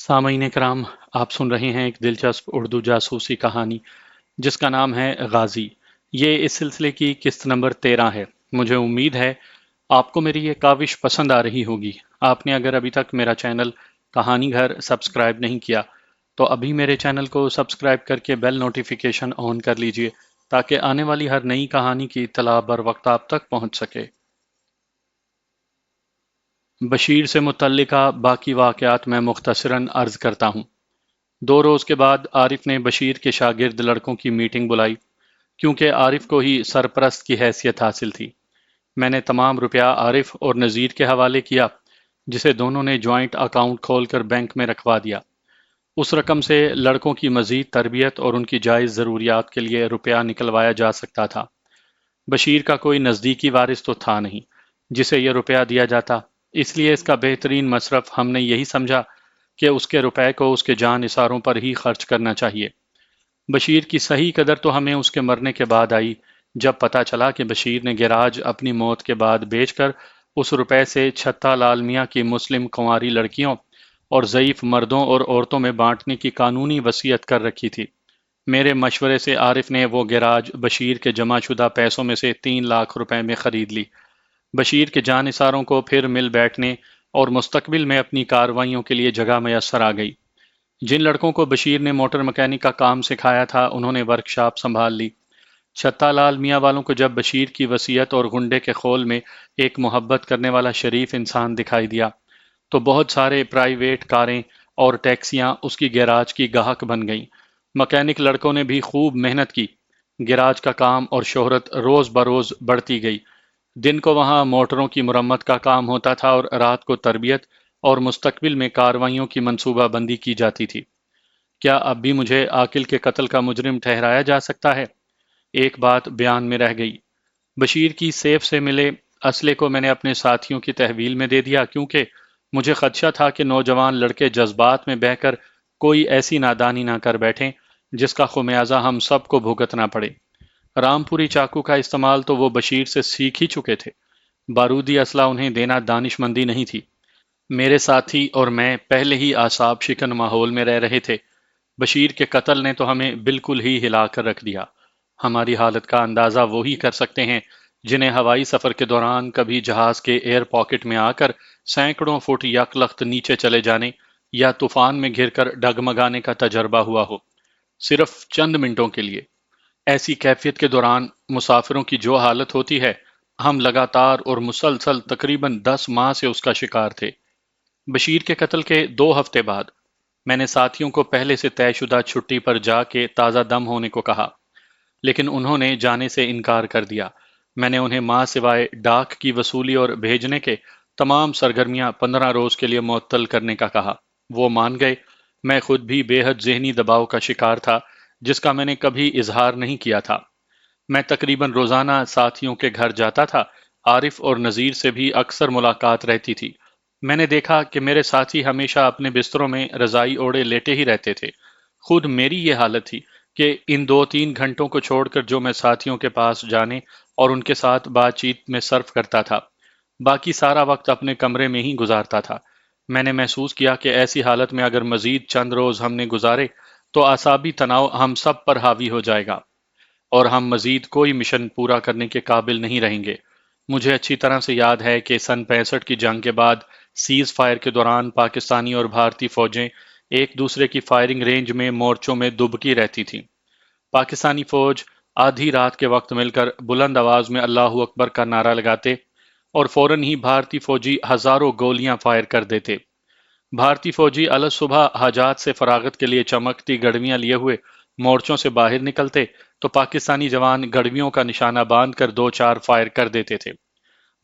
سامعین کرام، آپ سن رہے ہیں ایک دلچسپ اردو جاسوسی کہانی جس کا نام ہے غازی۔ یہ اس سلسلے کی قسط نمبر 13 ہے۔ مجھے امید ہے آپ کو میری یہ کاوش پسند آ رہی ہوگی۔ آپ نے اگر ابھی تک میرا چینل کہانی گھر سبسکرائب نہیں کیا تو ابھی میرے چینل کو سبسکرائب کر کے بیل نوٹیفیکیشن آن کر لیجئے تاکہ آنے والی ہر نئی کہانی کی اطلاع بر وقت آپ تک پہنچ سکے۔ بشیر سے متعلقہ باقی واقعات میں مختصراً عرض کرتا ہوں۔ 2 روز کے بعد عارف نے بشیر کے شاگرد لڑکوں کی میٹنگ بلائی، کیونکہ عارف کو ہی سرپرست کی حیثیت حاصل تھی۔ میں نے تمام روپیہ عارف اور نذیر کے حوالے کیا، جسے دونوں نے جوائنٹ اکاؤنٹ کھول کر بینک میں رکھوا دیا۔ اس رقم سے لڑکوں کی مزید تربیت اور ان کی جائز ضروریات کے لیے روپیہ نکلوایا جا سکتا تھا۔ بشیر کا کوئی نزدیکی وارث تو تھا نہیں جسے یہ روپیہ دیا جاتا، اس لیے اس کا بہترین مصرف ہم نے یہی سمجھا کہ اس کے روپے کو اس کے جان نثاروں پر ہی خرچ کرنا چاہیے۔ بشیر کی صحیح قدر تو ہمیں اس کے مرنے کے بعد آئی، جب پتہ چلا کہ بشیر نے گیراج اپنی موت کے بعد بیچ کر اس روپے سے چھتا لال میاں کی مسلم کنواری لڑکیوں اور ضعیف مردوں اور عورتوں میں بانٹنے کی قانونی وصیت کر رکھی تھی۔ میرے مشورے سے عارف نے وہ گیراج بشیر کے جمع شدہ پیسوں میں سے 3 لاکھ روپے میں خرید لی۔ بشیر کے جانثاروں کو پھر مل بیٹھنے اور مستقبل میں اپنی کارروائیوں کے لیے جگہ میسر آ گئی۔ جن لڑکوں کو بشیر نے موٹر مکینک کا کام سکھایا تھا انہوں نے ورکشاپ سنبھال لی۔ چھتا لال میاں والوں کو جب بشیر کی وصیت اور گنڈے کے خول میں ایک محبت کرنے والا شریف انسان دکھائی دیا تو بہت سارے پرائیویٹ کاریں اور ٹیکسیاں اس کی گیراج کی گاہک بن گئیں۔ مکینک لڑکوں نے بھی خوب محنت کی۔ گیراج کا کام اور شہرت روز بروز بڑھتی گئی۔ دن کو وہاں موٹروں کی مرمت کا کام ہوتا تھا اور رات کو تربیت اور مستقبل میں کارروائیوں کی منصوبہ بندی کی جاتی تھی۔ کیا اب بھی مجھے عاقل کے قتل کا مجرم ٹھہرایا جا سکتا ہے؟ ایک بات بیان میں رہ گئی۔ بشیر کی سیف سے ملے اسلحے کو میں نے اپنے ساتھیوں کی تحویل میں دے دیا، کیونکہ مجھے خدشہ تھا کہ نوجوان لڑکے جذبات میں بہہ کر کوئی ایسی نادانی نہ کر بیٹھیں جس کا خمیازہ ہم سب کو بھگتنا پڑے۔ رامپوری چاقو کا استعمال تو وہ بشیر سے سیکھ ہی چکے تھے، بارودی اسلحہ انہیں دینا دانش مندی نہیں تھی۔ میرے ساتھی اور میں پہلے ہی اعصاب شکن ماحول میں رہ رہے تھے۔ بشیر کے قتل نے تو ہمیں بالکل ہی ہلا کر رکھ دیا۔ ہماری حالت کا اندازہ وہی کر سکتے ہیں جنہیں ہوائی سفر کے دوران کبھی جہاز کے ایئر پاکٹ میں آ کر سینکڑوں فٹ یک لخت نیچے چلے جانے یا طوفان میں گھر کر ڈگمگانے کا تجربہ ہوا ہو، صرف چند منٹوں کے لیے۔ ایسی کیفیت کے دوران مسافروں کی جو حالت ہوتی ہے، ہم لگاتار اور مسلسل تقریباً 10 ماہ سے اس کا شکار تھے۔ بشیر کے قتل کے 2 ہفتے بعد میں نے ساتھیوں کو پہلے سے طے شدہ چھٹی پر جا کے تازہ دم ہونے کو کہا، لیکن انہوں نے جانے سے انکار کر دیا۔ میں نے انہیں ماں سوائے ڈاک کی وصولی اور بھیجنے کے تمام سرگرمیاں 15 روز کے لیے معطل کرنے کا کہا۔ وہ مان گئے۔ میں خود بھی بے حد ذہنی دباؤ کا شکار تھا جس کا میں نے کبھی اظہار نہیں کیا تھا۔ میں تقریباً روزانہ ساتھیوں کے گھر جاتا تھا۔ عارف اور نذیر سے بھی اکثر ملاقات رہتی تھی۔ میں نے دیکھا کہ میرے ساتھی ہمیشہ اپنے بستروں میں رضائی اوڑھے لیٹے ہی رہتے تھے۔ خود میری یہ حالت تھی کہ ان 2-3 گھنٹوں کو چھوڑ کر جو میں ساتھیوں کے پاس جانے اور ان کے ساتھ بات چیت میں صرف کرتا تھا، باقی سارا وقت اپنے کمرے میں ہی گزارتا تھا۔ میں نے محسوس کیا کہ ایسی حالت میں اگر مزید چند روز ہم نے گزارے تو اعصابی تناؤ ہم سب پر حاوی ہو جائے گا اور ہم مزید کوئی مشن پورا کرنے کے قابل نہیں رہیں گے۔ مجھے اچھی طرح سے یاد ہے کہ سن 65 کی جنگ کے بعد سیز فائر کے دوران پاکستانی اور بھارتی فوجیں ایک دوسرے کی فائرنگ رینج میں مورچوں میں دبکی رہتی تھیں۔ پاکستانی فوج آدھی رات کے وقت مل کر بلند آواز میں اللہ اکبر کا نعرہ لگاتے اور فوراً ہی بھارتی فوجی ہزاروں گولیاں فائر کر دیتے۔ بھارتی فوجی الصبح حاجات سے فراغت کے لیے چمکتی گڑویاں لیے ہوئے مورچوں سے باہر نکلتے تو پاکستانی جوان گڑویوں کا نشانہ باندھ کر 2-4 فائر کر دیتے تھے۔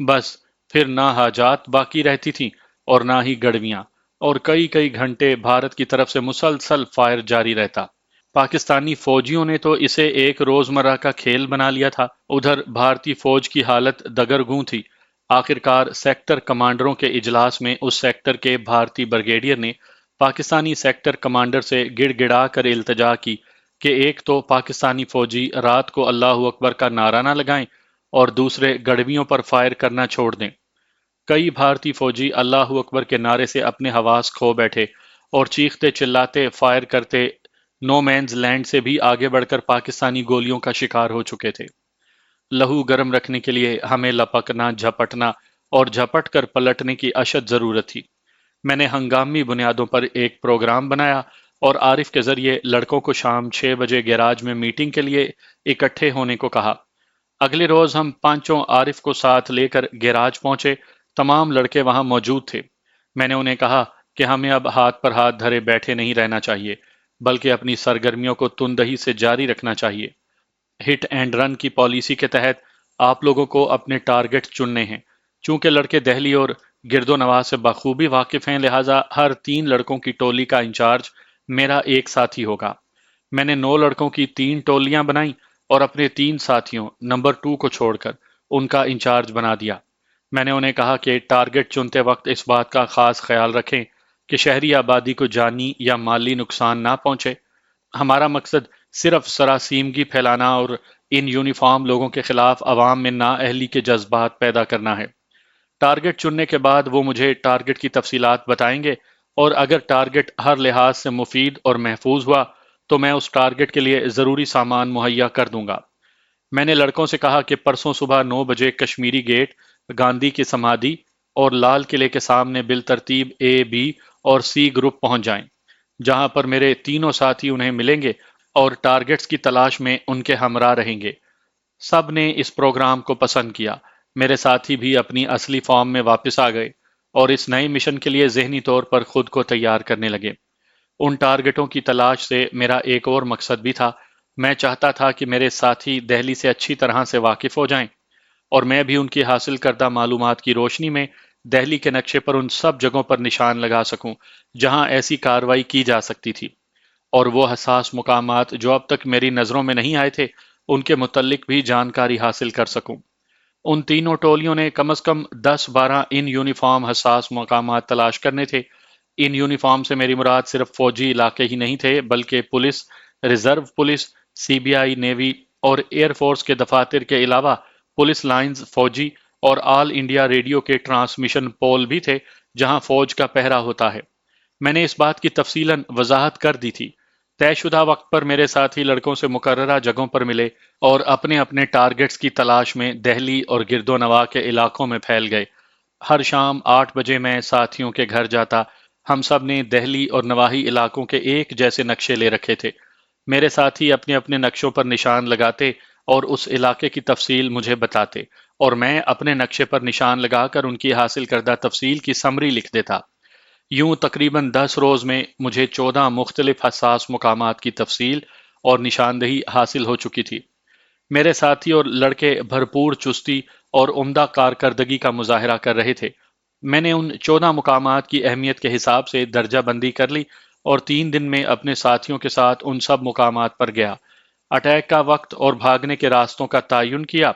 بس پھر نہ حاجات باقی رہتی تھیں اور نہ ہی گڑویاں، اور کئی کئی گھنٹے بھارت کی طرف سے مسلسل فائر جاری رہتا۔ پاکستانی فوجیوں نے تو اسے ایک روزمرہ کا کھیل بنا لیا تھا۔ ادھر بھارتی فوج کی حالت دگرگوں تھی۔ آخرکار سیکٹر کمانڈروں کے اجلاس میں اس سیکٹر کے بھارتی بریگیڈیئر نے پاکستانی سیکٹر کمانڈر سے گڑ گڑا کر التجا کی کہ ایک تو پاکستانی فوجی رات کو اللہ اکبر کا نعرہ نہ لگائیں اور دوسرے گڑویوں پر فائر کرنا چھوڑ دیں۔ کئی بھارتی فوجی اللہ اکبر کے نعرے سے اپنے حواس کھو بیٹھے اور چیختے چلاتے فائر کرتے نو مینز لینڈ سے بھی آگے بڑھ کر پاکستانی گولیوں کا شکار ہو چکے تھے۔ لہو گرم رکھنے کے لیے ہمیں لپکنا، جھپٹنا اور جھپٹ کر پلٹنے کی اشد ضرورت تھی۔ میں نے ہنگامی بنیادوں پر ایک پروگرام بنایا اور عارف کے ذریعے لڑکوں کو شام 6 بجے گیراج میں میٹنگ کے لیے اکٹھے ہونے کو کہا۔ اگلے روز ہم پانچوں عارف کو ساتھ لے کر گیراج پہنچے۔ تمام لڑکے وہاں موجود تھے۔ میں نے انہیں کہا کہ ہمیں اب ہاتھ پر ہاتھ دھرے بیٹھے نہیں رہنا چاہیے، بلکہ اپنی سرگرمیوں کو تندہی سے جاری رکھنا چاہیے۔ ہٹ اینڈ رن کی پالیسی کے تحت آپ لوگوں کو اپنے ٹارگٹ چننے ہیں۔ چونکہ لڑکے دہلی اور گرد و نواح سے بخوبی واقف ہیں، لہٰذا ہر 3 لڑکوں کی ٹولی کا انچارج میرا ایک ساتھی ہوگا۔ میں نے 9 لڑکوں کی 3 ٹولیاں بنائیں اور اپنے 3 ساتھیوں نمبر 2 کو چھوڑ کر ان کا انچارج بنا دیا۔ میں نے انہیں کہا کہ ٹارگٹ چنتے وقت اس بات کا خاص خیال رکھیں کہ شہری آبادی کو جانی یا مالی نقصان نہ پہنچے۔ ہمارا مقصد صرف سراسیمگی پھیلانا اور ان یونیفارم لوگوں کے خلاف عوام میں نااہلی کے جذبات پیدا کرنا ہے۔ ٹارگٹ چننے کے بعد وہ مجھے ٹارگٹ کی تفصیلات بتائیں گے، اور اگر ٹارگٹ ہر لحاظ سے مفید اور محفوظ ہوا تو میں اس ٹارگٹ کے لیے ضروری سامان مہیا کر دوں گا۔ میں نے لڑکوں سے کہا کہ پرسوں صبح 9 بجے کشمیری گیٹ، گاندھی کی سمادھی اور لال قلعے کے سامنے بالترتیب اے، بی اور سی گروپ پہنچ جائیں، جہاں پر میرے تینوں ساتھی انہیں ملیں گے اور ٹارگٹس کی تلاش میں ان کے ہمراہ رہیں گے۔ سب نے اس پروگرام کو پسند کیا۔ میرے ساتھی بھی اپنی اصلی فارم میں واپس آ گئے اور اس نئے مشن کے لیے ذہنی طور پر خود کو تیار کرنے لگے۔ ان ٹارگٹوں کی تلاش سے میرا ایک اور مقصد بھی تھا۔ میں چاہتا تھا کہ میرے ساتھی دہلی سے اچھی طرح سے واقف ہو جائیں اور میں بھی ان کی حاصل کردہ معلومات کی روشنی میں دہلی کے نقشے پر ان سب جگہوں پر نشان لگا سکوں جہاں ایسی کارروائی کی جا سکتی تھی، اور وہ حساس مقامات جو اب تک میری نظروں میں نہیں آئے تھے ان کے متعلق بھی جانکاری حاصل کر سکوں۔ ان تینوں ٹولیوں نے کم از کم 10-12 ان یونیفارم حساس مقامات تلاش کرنے تھے۔ ان یونیفارم سے میری مراد صرف فوجی علاقے ہی نہیں تھے، بلکہ police, reserve police, C B I, navy اور ایئر فورس کے دفاتر کے علاوہ پولیس لائنز، فوجی اور آل انڈیا ریڈیو کے ٹرانسمیشن پول بھی تھے جہاں فوج کا پہرا ہوتا ہے۔ میں نے اس بات کی تفصیلاً وضاحت کر دی تھی۔ طے شدہ وقت پر میرے ساتھی لڑکوں سے مقررہ جگہوں پر ملے اور اپنے اپنے ٹارگٹس کی تلاش میں دہلی اور گرد و نواح کے علاقوں میں پھیل گئے۔ ہر شام 8 بجے میں ساتھیوں کے گھر جاتا۔ ہم سب نے دہلی اور نواحی علاقوں کے ایک جیسے نقشے لے رکھے تھے۔ میرے ساتھی اپنے اپنے نقشوں پر نشان لگاتے اور اس علاقے کی تفصیل مجھے بتاتے، اور میں اپنے نقشے پر نشان لگا کر ان کی حاصل کردہ تفصیل کی سمری لکھ دیتا۔ یوں تقریباً 10 روز میں مجھے 14 مختلف حساس مقامات کی تفصیل اور نشاندہی حاصل ہو چکی تھی۔ میرے ساتھی اور لڑکے بھرپور چستی اور عمدہ کارکردگی کا مظاہرہ کر رہے تھے۔ میں نے ان 14 مقامات کی اہمیت کے حساب سے درجہ بندی کر لی اور 3 دن میں اپنے ساتھیوں کے ساتھ ان سب مقامات پر گیا۔ اٹیک کا وقت اور بھاگنے کے راستوں کا تعین کیا۔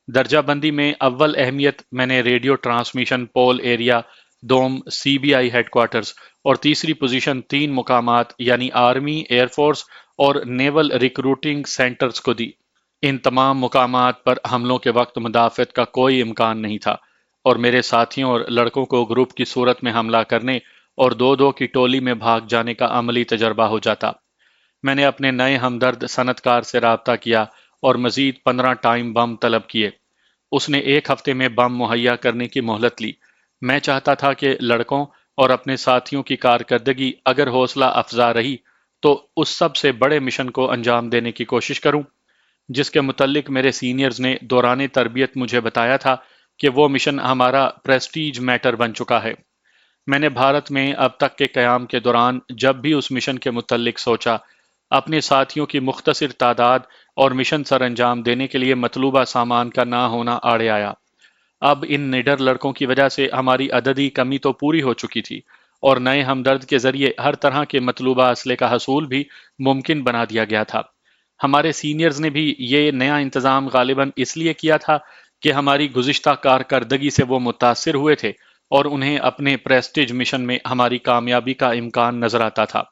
درجہ بندی میں اول اہمیت میں نے ریڈیو ٹرانسمیشن پول ایریا، دوم C B I headquarters اور تیسری پوزیشن 3 مقامات یعنی آرمی، ایئر فورس اور نیول ریکروٹنگ سینٹرز کو دی۔ ان تمام مقامات پر حملوں کے وقت مدافعت کا کوئی امکان نہیں تھا، اور میرے ساتھیوں اور لڑکوں کو گروپ کی صورت میں حملہ کرنے اور 2-2 کی ٹولی میں بھاگ جانے کا عملی تجربہ ہو جاتا۔ میں نے اپنے نئے ہمدرد صنعت کار سے رابطہ کیا اور مزید 15 ٹائم بم طلب کیے۔ اس نے 1 ہفتے میں بم مہیا کرنے کی مہلت لی۔ میں چاہتا تھا کہ لڑکوں اور اپنے ساتھیوں کی کارکردگی اگر حوصلہ افزا رہی تو اس سب سے بڑے مشن کو انجام دینے کی کوشش کروں، جس کے متعلق میرے سینئرز نے دوران تربیت مجھے بتایا تھا کہ وہ مشن ہمارا پریسٹیج میٹر بن چکا ہے۔ میں نے بھارت میں اب تک کے قیام کے دوران جب بھی اس مشن کے متعلق سوچا، اپنے ساتھیوں کی مختصر تعداد اور مشن سر انجام دینے کے لیے مطلوبہ سامان کا نہ ہونا آڑے آیا۔ اب ان نڈر لڑکوں کی وجہ سے ہماری عددی کمی تو پوری ہو چکی تھی، اور نئے ہمدرد کے ذریعے ہر طرح کے مطلوبہ اسلحے کا حصول بھی ممکن بنا دیا گیا تھا۔ ہمارے سینئرز نے بھی یہ نیا انتظام غالباً اس لیے کیا تھا کہ ہماری گزشتہ کارکردگی سے وہ متاثر ہوئے تھے اور انہیں اپنے پریسٹیج مشن میں ہماری کامیابی کا امکان نظر آتا تھا۔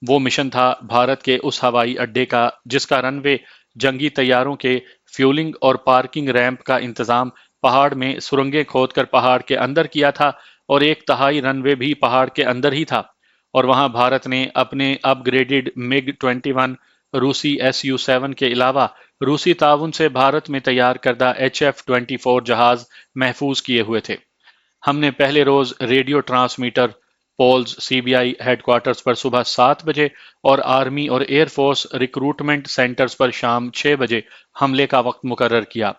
وہ مشن تھا بھارت کے اس ہوائی اڈے کا جس کا رن وے جنگی طیاروں کے فیولنگ اور پارکنگ ریمپ کا انتظام پہاڑ میں سرنگیں کھود کر پہاڑ کے اندر کیا تھا، اور 1/3 رن وے بھی پہاڑ کے اندر ہی تھا، اور وہاں بھارت نے اپنے اپ گریڈڈ MiG-21 روسی Su-7 کے علاوہ روسی تعاون سے بھارت میں تیار کردہ HF-24 جہاز محفوظ کیے ہوئے تھے۔ ہم نے پہلے روز radio transmitter poles CBI headquarters پر صبح 7 بجے اور آرمی اور ایئر فورس ریکروٹمنٹ سینٹرز پر شام 6 بجے حملے کا وقت مقرر کیا۔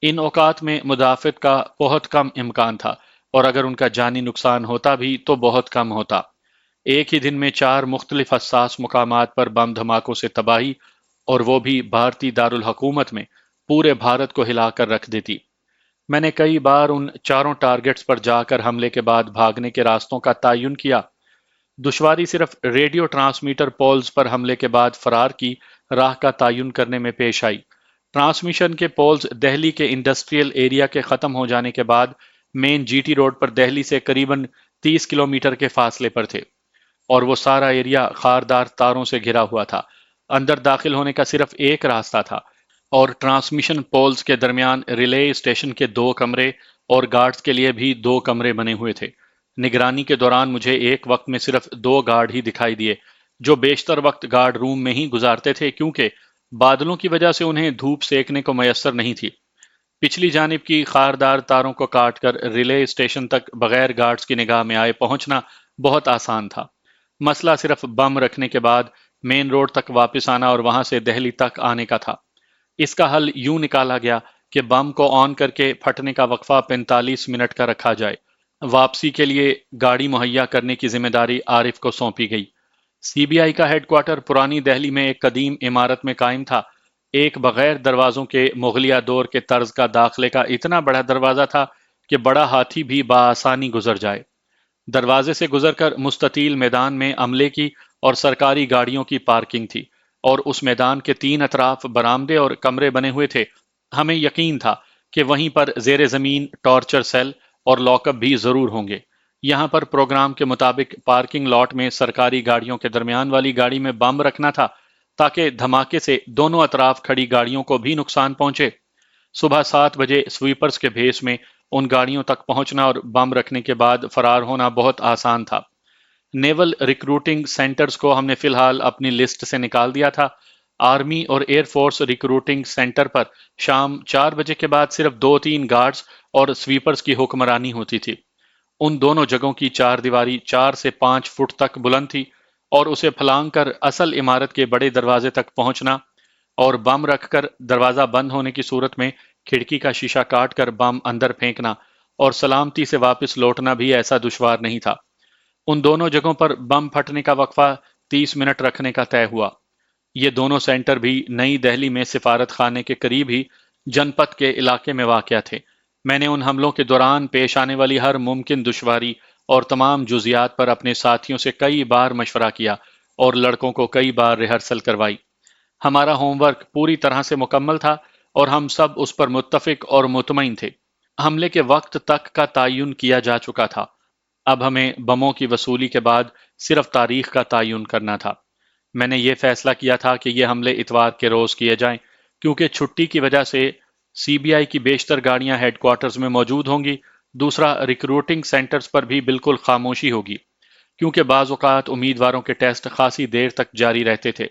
ان اوقات میں مدافعت کا بہت کم امکان تھا، اور اگر ان کا جانی نقصان ہوتا بھی تو بہت کم ہوتا۔ ایک ہی دن میں 4 مختلف حساس مقامات پر بم دھماکوں سے تباہی، اور وہ بھی بھارتی دارالحکومت میں، پورے بھارت کو ہلا کر رکھ دیتی۔ میں نے کئی بار ان چاروں ٹارگٹس پر جا کر حملے کے بعد بھاگنے کے راستوں کا تعین کیا۔ دشواری صرف ریڈیو ٹرانسمیٹر پولز پر حملے کے بعد فرار کی راہ کا تعین کرنے میں پیش آئی۔ ٹرانسمیشن کے پولز دہلی کے انڈسٹریل ایریا کے ختم ہو جانے کے بعد مین GT روڈ پر دہلی سے قریباً 30 کلومیٹر کے فاصلے پر تھے، اور وہ سارا ایریا خاردار تاروں سے گھرا ہوا تھا۔ اندر داخل ہونے کا صرف ایک راستہ تھا، اور ٹرانسمیشن پولز کے درمیان ریلے اسٹیشن کے 2 کمرے اور گارڈز کے لیے بھی 2 کمرے بنے ہوئے تھے۔ نگرانی کے دوران مجھے ایک وقت میں صرف 2 گارڈ ہی دکھائی دیے، جو بیشتر وقت گارڈ روم میں ہی گزارتے تھے کیونکہ بادلوں کی وجہ سے انہیں دھوپ سیکنے کو میسر نہیں تھی۔ پچھلی جانب کی خاردار تاروں کو کاٹ کر ریلے اسٹیشن تک بغیر گارڈز کی نگاہ میں آئے پہنچنا بہت آسان تھا۔ مسئلہ صرف بم رکھنے کے بعد مین روڈ تک واپس آنا اور وہاں سے دہلی تک آنے کا تھا۔ اس کا حل یوں نکالا گیا کہ بم کو آن کر کے پھٹنے کا وقفہ 45 منٹ کا رکھا جائے۔ واپسی کے لیے گاڑی مہیا کرنے کی ذمہ داری عارف کو سونپی گئی۔ CBI کا ہیڈ کوارٹر پرانی دہلی میں ایک قدیم عمارت میں قائم تھا۔ ایک بغیر دروازوں کے مغلیہ دور کے طرز کا داخلے کا اتنا بڑا دروازہ تھا کہ بڑا ہاتھی بھی بآسانی گزر جائے۔ دروازے سے گزر کر مستطیل میدان میں عملے کی اور سرکاری گاڑیوں کی پارکنگ تھی، اور اس میدان کے 3 اطراف برآمدے اور کمرے بنے ہوئے تھے۔ ہمیں یقین تھا کہ وہیں پر زیر زمین ٹارچر سیل اور لاک اپ بھی ضرور ہوں گے۔ یہاں پر پروگرام کے مطابق پارکنگ لاٹ میں سرکاری گاڑیوں کے درمیان والی گاڑی میں بم رکھنا تھا تاکہ دھماکے سے دونوں اطراف کھڑی گاڑیوں کو بھی نقصان پہنچے۔ صبح 7 بجے سویپرز کے بھیس میں ان گاڑیوں تک پہنچنا اور بم رکھنے کے بعد فرار ہونا بہت آسان تھا۔ نیول ریکروٹنگ سینٹرز کو ہم نے فی الحال اپنی لسٹ سے نکال دیا تھا۔ آرمی اور ایئر فورس ریکروٹنگ سینٹر پر شام 4 بجے کے بعد صرف 2-3 گارڈز اور سویپرز کی حکمرانی ہوتی تھی۔ ان دونوں جگہوں کی 4 دیواری 4 سے 5 فٹ تک بلند تھی، اور اسے پھلانگ کر اصل عمارت کے بڑے دروازے تک پہنچنا اور بم رکھ کر دروازہ بند ہونے کی صورت میں کھڑکی کا شیشہ کاٹ کر بم اندر پھینکنا اور سلامتی سے واپس لوٹنا بھی ایسا دشوار نہیں تھا۔ ان دونوں جگہوں پر بم پھٹنے کا وقفہ 30 منٹ رکھنے کا طے ہوا۔ یہ دونوں سینٹر بھی نئی دہلی میں سفارت خانے کے قریب ہی جنپت کے علاقے میں واقع تھے۔ میں نے ان حملوں کے دوران پیش آنے والی ہر ممکن دشواری اور تمام جزیات پر اپنے ساتھیوں سے کئی بار مشورہ کیا اور لڑکوں کو کئی بار ریہرسل کروائی۔ ہمارا ہوم ورک پوری طرح سے مکمل تھا اور ہم سب اس پر متفق اور مطمئن تھے۔ حملے کے وقت تک کا تعین کیا جا چکا تھا۔ اب ہمیں بموں کی وصولی کے بعد صرف تاریخ کا تعین کرنا تھا۔ میں نے یہ فیصلہ کیا تھا کہ یہ حملے اتوار کے روز کیے جائیں، کیونکہ چھٹی کی وجہ سے CBI کی بیشتر گاڑیاں ہیڈ کوارٹرز میں موجود ہوں گی۔ دوسرا، ریکروٹنگ سینٹرز پر بھی بالکل خاموشی ہوگی، کیونکہ بعض اوقات امیدواروں کے ٹیسٹ خاصی دیر تک جاری رہتے تھے۔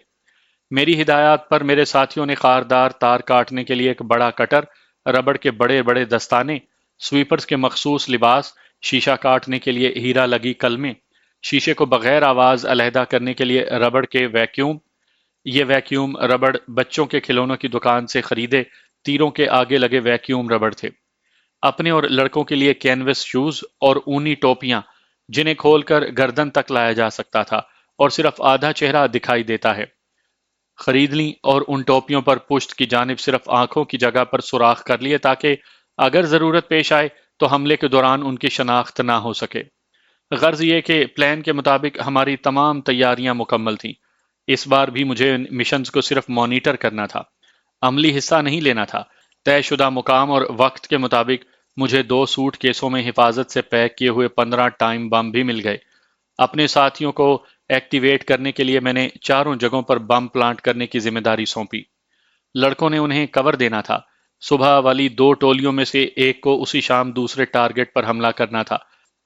میری ہدایات پر میرے ساتھیوں نے خاردار تار کاٹنے کے لیے ایک بڑا کٹر، ربڑ کے بڑے بڑے دستانے، سویپرز کے مخصوص لباس، شیشہ کاٹنے کے لیے ہیرا لگی قلمیں، شیشے کو بغیر آواز علیحدہ کرنے کے لیے ربڑ کے ویکیوم۔ یہ ویکیوم ربڑ بچوں کے کھلونوں کی دکان سے خریدے تیروں کے آگے لگے ویکیوم ربڑ تھے۔ اپنے اور لڑکوں کے لیے کینوس شوز اور اونی ٹوپیاں، جنہیں کھول کر گردن تک لایا جا سکتا تھا اور صرف آدھا چہرہ دکھائی دیتا ہے، خرید لیں، اور ان ٹوپیوں پر پشت کی جانب صرف آنکھوں کی جگہ پر سوراخ کر لیے تاکہ اگر ضرورت پیش آئے تو حملے کے دوران ان کی شناخت نہ ہو سکے۔ غرض یہ کہ پلان کے مطابق ہماری تمام تیاریاں مکمل تھیں۔ اس بار بھی مجھے ان مشنز کو صرف مانیٹر کرنا تھا، عملی حصہ نہیں لینا تھا۔ طے شدہ مقام اور وقت کے مطابق مجھے 2 سوٹ کیسوں میں حفاظت سے پیک کیے ہوئے 15 ٹائم بم بھی مل گئے۔ اپنے ساتھیوں کو ایکٹیویٹ کرنے کے لیے میں نے 4 جگہوں پر بم پلانٹ کرنے کی ذمہ داری سونپی۔ لڑکوں نے انہیں کور دینا تھا۔ صبح والی 2 ٹولیوں میں سے ایک کو اسی شام دوسرے ٹارگٹ پر حملہ کرنا تھا۔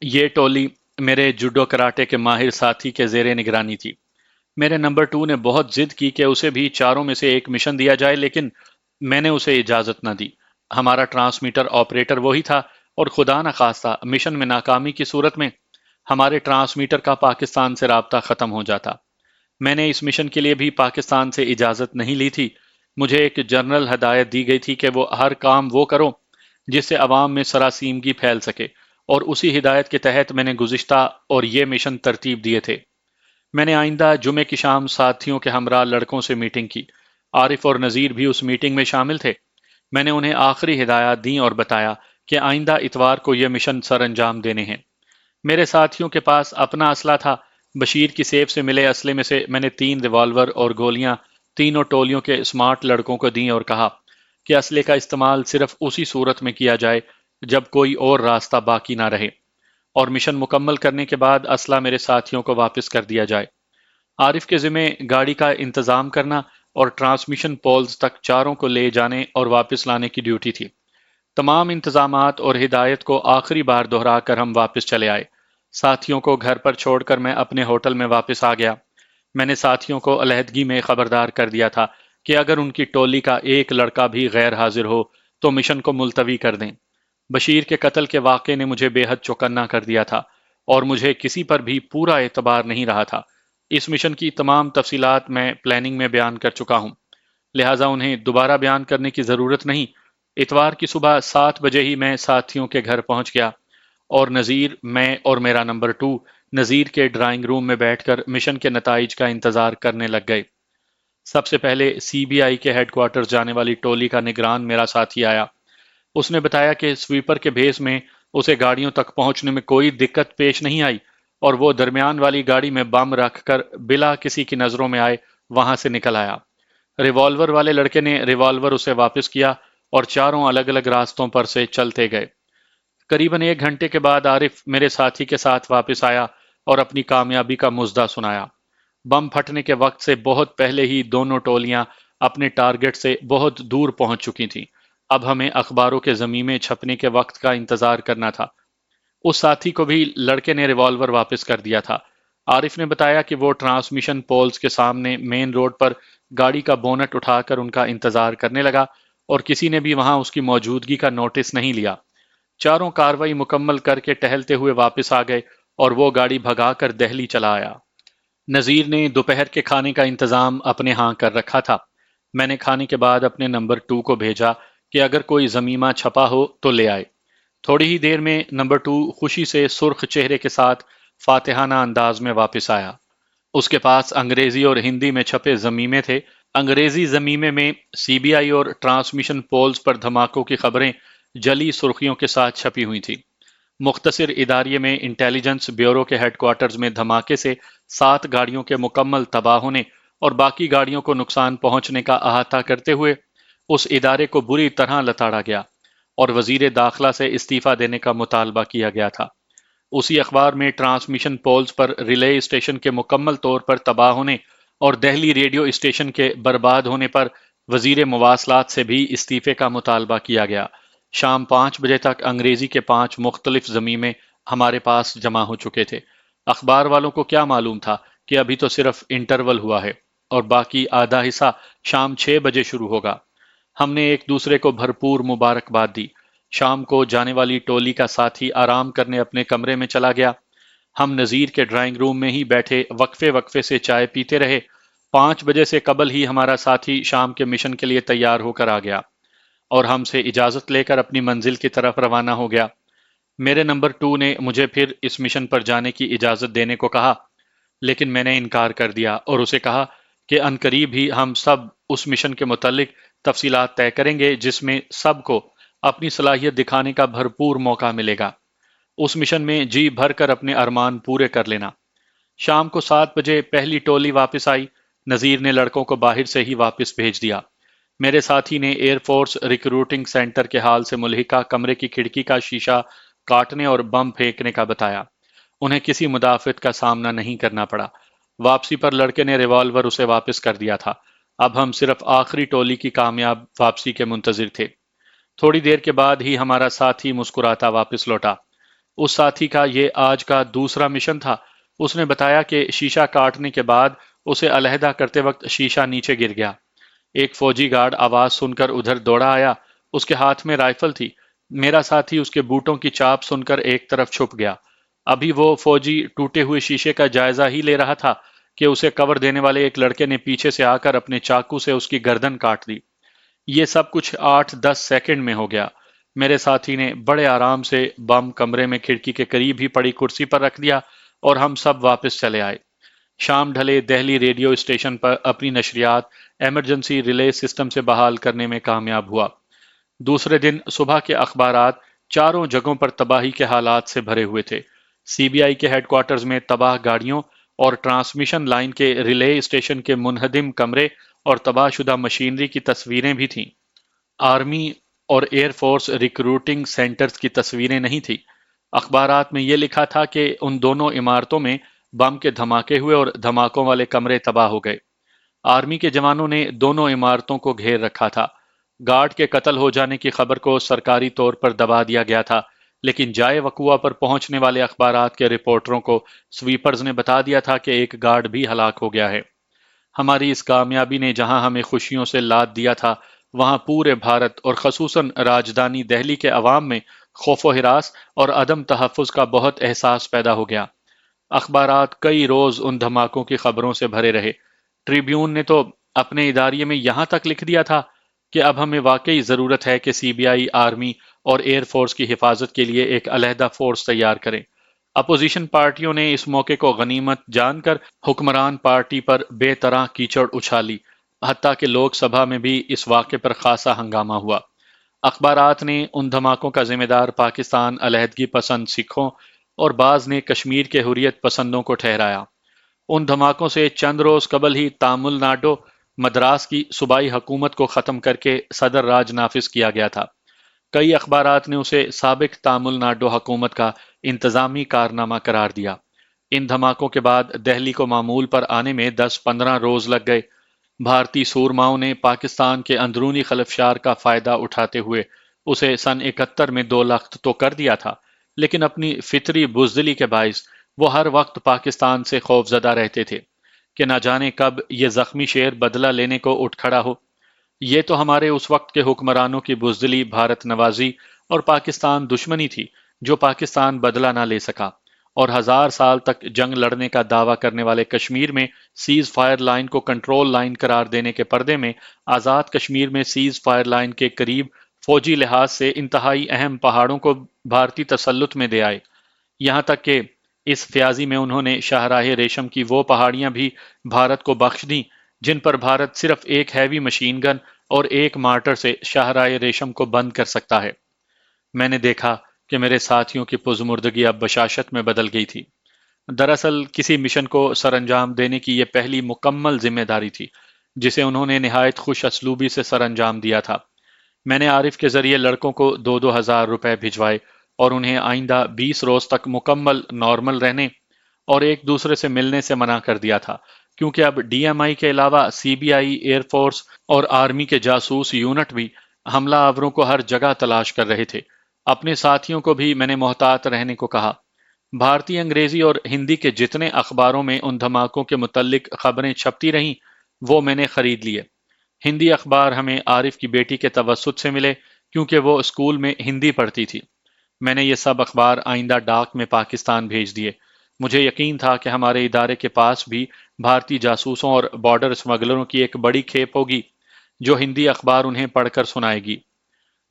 یہ ٹولی میرے جوڈو کراٹے کے ماہر ساتھی کے زیر نگرانی تھی۔ میرے نمبر 2 نے بہت ضد کی کہ اسے بھی چاروں میں سے ایک مشن دیا جائے، لیکن میں نے اسے اجازت نہ دی۔ ہمارا ٹرانسمیٹر آپریٹر وہی تھا، اور خدا نہ خواستہ مشن میں ناکامی کی صورت میں ہمارے ٹرانسمیٹر کا پاکستان سے رابطہ ختم ہو جاتا۔ میں نے اس مشن کے لیے بھی پاکستان سے اجازت نہیں لی تھی۔ مجھے ایک جنرل ہدایت دی گئی تھی کہ ہر کام وہ کرو جس سے عوام میں سراسیمگی پھیل سکے، اور اسی ہدایت کے تحت میں نے گزشتہ اور یہ مشن ترتیب دیے تھے۔ میں نے آئندہ جمعے کی شام ساتھیوں کے ہمراہ لڑکوں سے میٹنگ کی۔ عارف اور نذیر بھی اس میٹنگ میں شامل تھے۔ میں نے انہیں آخری ہدایات دیں اور بتایا کہ آئندہ اتوار کو یہ مشن سر انجام دینے ہیں۔ میرے ساتھیوں کے پاس اپنا اسلحہ تھا۔ بشیر کی سیف سے ملے اسلحے میں سے میں نے 3 ریوالور اور گولیاں تینوں ٹولیوں کے اسمارٹ لڑکوں کو دیں اور کہا کہ اسلحے کا استعمال صرف اسی صورت میں کیا جائے جب کوئی اور راستہ باقی نہ رہے، اور مشن مکمل کرنے کے بعد اسلحہ میرے ساتھیوں کو واپس کر دیا جائے۔ عارف کے ذمہ گاڑی کا انتظام کرنا اور ٹرانسمیشن پولز تک چاروں کو لے جانے اور واپس لانے کی ڈیوٹی تھی۔ تمام انتظامات اور ہدایت کو آخری بار دہرا کر ہم واپس چلے آئے۔ ساتھیوں کو گھر پر چھوڑ کر میں اپنے ہوٹل میں واپس آ گیا۔ میں نے ساتھیوں کو علیحدگی میں خبردار کر دیا تھا کہ اگر ان کی ٹولی کا ایک لڑکا بھی غیر حاضر ہو تو مشن کو ملتوی کر دیں۔ بشیر کے قتل کے واقعے نے مجھے بے حد چوکنا کر دیا تھا، اور مجھے کسی پر بھی پورا اعتبار نہیں رہا تھا۔ اس مشن کی تمام تفصیلات میں پلاننگ میں بیان کر چکا ہوں، لہٰذا انہیں دوبارہ بیان کرنے کی ضرورت نہیں۔ اتوار کی صبح 7 بجے ہی میں ساتھیوں کے گھر پہنچ گیا، اور نذیر، میں اور میرا نمبر 2 نذیر کے ڈرائنگ روم میں بیٹھ کر مشن کے نتائج کا انتظار کرنے لگ گئے۔ سب سے پہلے سی بی آئی کے ہیڈ کوارٹرز جانے والی ٹولی کا نگران میرا ساتھی آیا۔ اس نے بتایا کہ سویپر کے بھیس میں اسے گاڑیوں تک پہنچنے میں کوئی دقت پیش نہیں آئی، اور وہ درمیان والی گاڑی میں بم رکھ کر بلا کسی کی نظروں میں آئے وہاں سے نکل آیا۔ ریوالور والے لڑکے نے ریوالور اسے واپس کیا، اور چاروں الگ الگ راستوں پر سے چلتے گئے۔ قریباً 1 گھنٹے کے بعد عارف میرے ساتھی کے ساتھ واپس آیا اور اپنی کامیابی کا مزدہ سنایا۔ بم پھٹنے کے وقت سے بہت پہلے ہی دونوں ٹولیاں اپنے ٹارگٹ سے بہت دور پہنچ چکی تھیں۔ اب ہمیں اخباروں کے زمیمے چھپنے کے وقت کا انتظار کرنا تھا۔ اس ساتھی کو بھی لڑکے نے ریوالور واپس کر دیا تھا۔ عارف نے بتایا کہ وہ ٹرانسمیشن پولز کے سامنے مین روڈ پر گاڑی کا بونٹ اٹھا کر ان کا انتظار کرنے لگا، اور کسی نے بھی وہاں اس کی موجودگی کا نوٹس نہیں لیا۔ چاروں کاروائی مکمل کر کے ٹہلتے ہوئے واپس آ گئے، اور وہ گاڑی بھگا کر دہلی چلا آیا۔ نذیر نے دوپہر کے کھانے کا انتظام اپنے ہاں کر رکھا تھا۔ میں نے کھانے کے بعد اپنے نمبر 2 کو بھیجا کہ اگر کوئی زمیمہ چھپا ہو تو لے آئے۔ تھوڑی ہی دیر میں نمبر 2 خوشی سے سرخ چہرے کے ساتھ فاتحانہ انداز میں واپس آیا۔ اس کے پاس انگریزی اور ہندی میں چھپے زمیمے تھے۔ انگریزی زمیمے میں سی بی آئی اور ٹرانسمیشن پولز پر دھماکوں کی خبریں جلی سرخیوں کے ساتھ چھپی ہوئی تھیں۔ مختصر اداریے میں انٹیلیجنس بیورو کے ہیڈ کوارٹرز میں دھماکے سے 7 گاڑیوں کے مکمل تباہ ہونے اور باقی گاڑیوں کو نقصان پہنچنے کا احاطہ کرتے ہوئے اس ادارے کو بری طرح لتاڑا گیا، اور وزیر داخلہ سے استعفیٰ دینے کا مطالبہ کیا گیا تھا۔ اسی اخبار میں ٹرانسمیشن پولز پر ریلے اسٹیشن کے مکمل طور پر تباہ ہونے اور دہلی ریڈیو اسٹیشن کے برباد ہونے پر وزیر مواصلات سے بھی استعفے کا مطالبہ کیا گیا۔ شام 5 بجے تک انگریزی کے 5 مختلف زمیمے ہمارے پاس جمع ہو چکے تھے۔ اخبار والوں کو کیا معلوم تھا کہ ابھی تو صرف انٹرول ہوا ہے، اور باقی آدھا حصہ شام 6 بجے شروع ہوگا۔ ہم نے ایک دوسرے کو بھرپور مبارکباد دی۔ شام کو جانے والی ٹولی کا ساتھی آرام کرنے اپنے کمرے میں چلا گیا۔ ہم نذیر کے ڈرائنگ روم میں ہی بیٹھے وقفے وقفے سے چائے پیتے رہے۔ 5 بجے سے قبل ہی ہمارا ساتھی شام کے مشن کے لیے تیار ہو کر آ گیا، اور ہم سے اجازت لے کر اپنی منزل کی طرف روانہ ہو گیا۔ میرے نمبر 2 نے مجھے پھر اس مشن پر جانے کی اجازت دینے کو کہا، لیکن میں نے انکار کر دیا اور اسے کہا کہ عنقریب ہی ہم سب اس مشن کے متعلق تفصیلات طے کریں گے جس میں سب کو اپنی صلاحیت دکھانے کا بھرپور موقع ملے گا۔ اس مشن میں جی بھر کر اپنے ارمان پورے کر لینا۔ شام کو 7 بجے پہلی ٹولی واپس آئی۔ نذیر نے لڑکوں کو باہر سے ہی واپس بھیج دیا۔ میرے ساتھی نے ایئر فورس ریکروٹنگ سینٹر کے حال سے ملحقہ کمرے کی کھڑکی کا شیشہ کاٹنے اور بم پھینکنے کا بتایا۔ انہیں کسی مدافعت کا سامنا نہیں کرنا پڑا۔ واپسی پر لڑکے نے ریوالور اسے واپس کر دیا تھا۔ اب ہم صرف آخری ٹولی کی کامیاب واپسی کے منتظر تھے۔ تھوڑی دیر کے بعد ہی ہمارا ساتھی مسکراتا واپس لوٹا۔ اس ساتھی کا یہ آج کا دوسرا مشن تھا۔ اس نے بتایا کہ شیشہ کاٹنے کے بعد اسے علیحدہ کرتے وقت شیشہ نیچے گر گیا۔ ایک فوجی گارڈ آواز سن کر ادھر دوڑا آیا، اس کے ہاتھ میں رائفل تھی۔ میرا ساتھی اس کے بوٹوں کی چاپ سن کر ایک طرف چھپ گیا۔ ابھی وہ فوجی ٹوٹے ہوئے شیشے کا جائزہ ہی لے رہا تھا کہ اسے کور دینے والے ایک لڑکے نے پیچھے سے آ کر اپنے چاقو سے اس کی گردن کاٹ دی۔ یہ سب کچھ 8-10 سیکنڈ میں ہو گیا۔ میرے ساتھی نے بڑے آرام سے بم کمرے میں کھڑکی کے قریب ہی پڑی کرسی پر رکھ دیا اور ہم سب واپس چلے آئے۔ شام ڈھلے دہلی ریڈیو اسٹیشن پر اپنی نشریات ایمرجنسی ریلے سسٹم سے بحال کرنے میں کامیاب ہوا۔ دوسرے دن صبح کے اخبارات چاروں جگہوں پر تباہی کے حالات سے بھرے ہوئے تھے۔ سی بی آئی کے ہیڈ کوارٹرز میں تباہ گاڑیوں اور ٹرانسمیشن لائن کے ریلے اسٹیشن کے منہدم کمرے اور تباہ شدہ مشینری کی تصویریں بھی تھیں۔ آرمی اور ایئر فورس ریکروٹنگ سینٹرز کی تصویریں نہیں تھیں۔ اخبارات میں یہ لکھا تھا کہ ان دونوں عمارتوں میں بم کے دھماکے ہوئے اور دھماکوں والے کمرے تباہ ہو گئے۔ آرمی کے جوانوں نے دونوں عمارتوں کو گھیر رکھا تھا۔ گارڈ کے قتل ہو جانے کی خبر کو سرکاری طور پر دبا دیا گیا تھا، لیکن جائے وقوع پر پہنچنے والے اخبارات کے رپورٹروں کو سویپرز نے بتا دیا تھا کہ ایک گارڈ بھی ہلاک ہو گیا ہے۔ ہماری اس کامیابی نے جہاں ہمیں خوشیوں سے لاد دیا تھا، وہاں پورے بھارت اور خصوصاً راجدھانی دہلی کے عوام میں خوف و ہراس اور عدم تحفظ کا بہت احساس پیدا ہو گیا۔ اخبارات کئی روز ان دھماکوں کی خبروں سے بھرے رہے۔ ٹریبیون نے تو اپنے اداریے میں یہاں تک لکھ دیا تھا کہ اب ہمیں واقعی ضرورت ہے کہ سی بی آئی، آرمی اور ایئر فورس کی حفاظت کے لیے ایک علیحدہ فورس تیار کریں۔ اپوزیشن پارٹیوں نے اس موقع کو غنیمت جان کر حکمران پارٹی پر بے طرح کیچڑ اچھالی، حتیٰ کہ لوک سبھا میں بھی اس واقعے پر خاصا ہنگامہ ہوا۔ اخبارات نے ان دھماکوں کا ذمہ دار پاکستان علیحدگی پسند سکھوں اور بعض نے کشمیر کے حریت پسندوں کو ٹھہرایا۔ ان دھماکوں سے چند روز قبل ہی تامل ناڈو مدراس کی صوبائی حکومت کو ختم کر کے صدر راج نافذ کیا گیا تھا۔ کئی اخبارات نے اسے سابق تامل ناڈو حکومت کا انتظامی کارنامہ قرار دیا۔ ان دھماکوں کے بعد دہلی کو معمول پر آنے میں 10-15 روز لگ گئے۔ بھارتی سورماؤں نے پاکستان کے اندرونی خلفشار کا فائدہ اٹھاتے ہوئے اسے سن 71 میں 2 لخت تو کر دیا تھا، لیکن اپنی فطری بزدلی کے باعث وہ ہر وقت پاکستان سے خوف زدہ رہتے تھے کہ نہ جانے کب یہ زخمی شیر بدلہ لینے کو اٹھ کھڑا ہو۔ یہ تو ہمارے اس وقت کے حکمرانوں کی بزدلی، بھارت نوازی اور پاکستان دشمنی تھی جو پاکستان بدلہ نہ لے سکا، اور 1000 سال تک جنگ لڑنے کا دعویٰ کرنے والے کشمیر میں سیز فائر لائن کو کنٹرول لائن قرار دینے کے پردے میں آزاد کشمیر میں سیز فائر لائن کے قریب فوجی لحاظ سے انتہائی اہم پہاڑوں کو بھارتی تسلط میں دے آئے۔ یہاں تک کہ اس فیاضی میں انہوں نے شاہراہ ریشم کی وہ پہاڑیاں بھی بھارت کو بخش دیں جن پر بھارت صرف ایک ہیوی مشین گن اور ایک مارٹر سے شاہراہ ریشم کو بند کر سکتا ہے۔ میں نے دیکھا کہ میرے ساتھیوں کی پزمردگی اب بشاشت میں بدل گئی تھی۔ دراصل کسی مشن کو سر انجام دینے کی یہ پہلی مکمل ذمہ داری تھی جسے انہوں نے نہایت خوش اسلوبی سے سر انجام دیا تھا۔ میں نے عارف کے ذریعے لڑکوں کو 2-2 ہزار روپے بھجوائے اور انہیں آئندہ 20 روز تک مکمل نارمل رہنے اور ایک دوسرے سے ملنے سے منع کر دیا تھا، کیونکہ اب ڈی ایم آئی کے علاوہ سی بی آئی، ایئر فورس اور آرمی کے جاسوس یونٹ بھی حملہ آوروں کو ہر جگہ تلاش کر رہے تھے۔ اپنے ساتھیوں کو بھی میں نے محتاط رہنے کو کہا۔ بھارتی انگریزی اور ہندی کے جتنے اخباروں میں ان دھماکوں کے متعلق خبریں چھپتی رہیں وہ میں نے خرید لیے۔ ہندی اخبار ہمیں عارف کی بیٹی کے توسط سے ملے کیونکہ وہ اسکول میں ہندی پڑھتی تھی۔ میں نے یہ سب اخبار آئندہ ڈاک میں پاکستان بھیج دیے۔ مجھے یقین تھا کہ ہمارے ادارے کے پاس بھی بھارتی جاسوسوں اور بارڈر اسمگلروں کی ایک بڑی کھیپ ہوگی جو ہندی اخبار انہیں پڑھ کر سنائے گی۔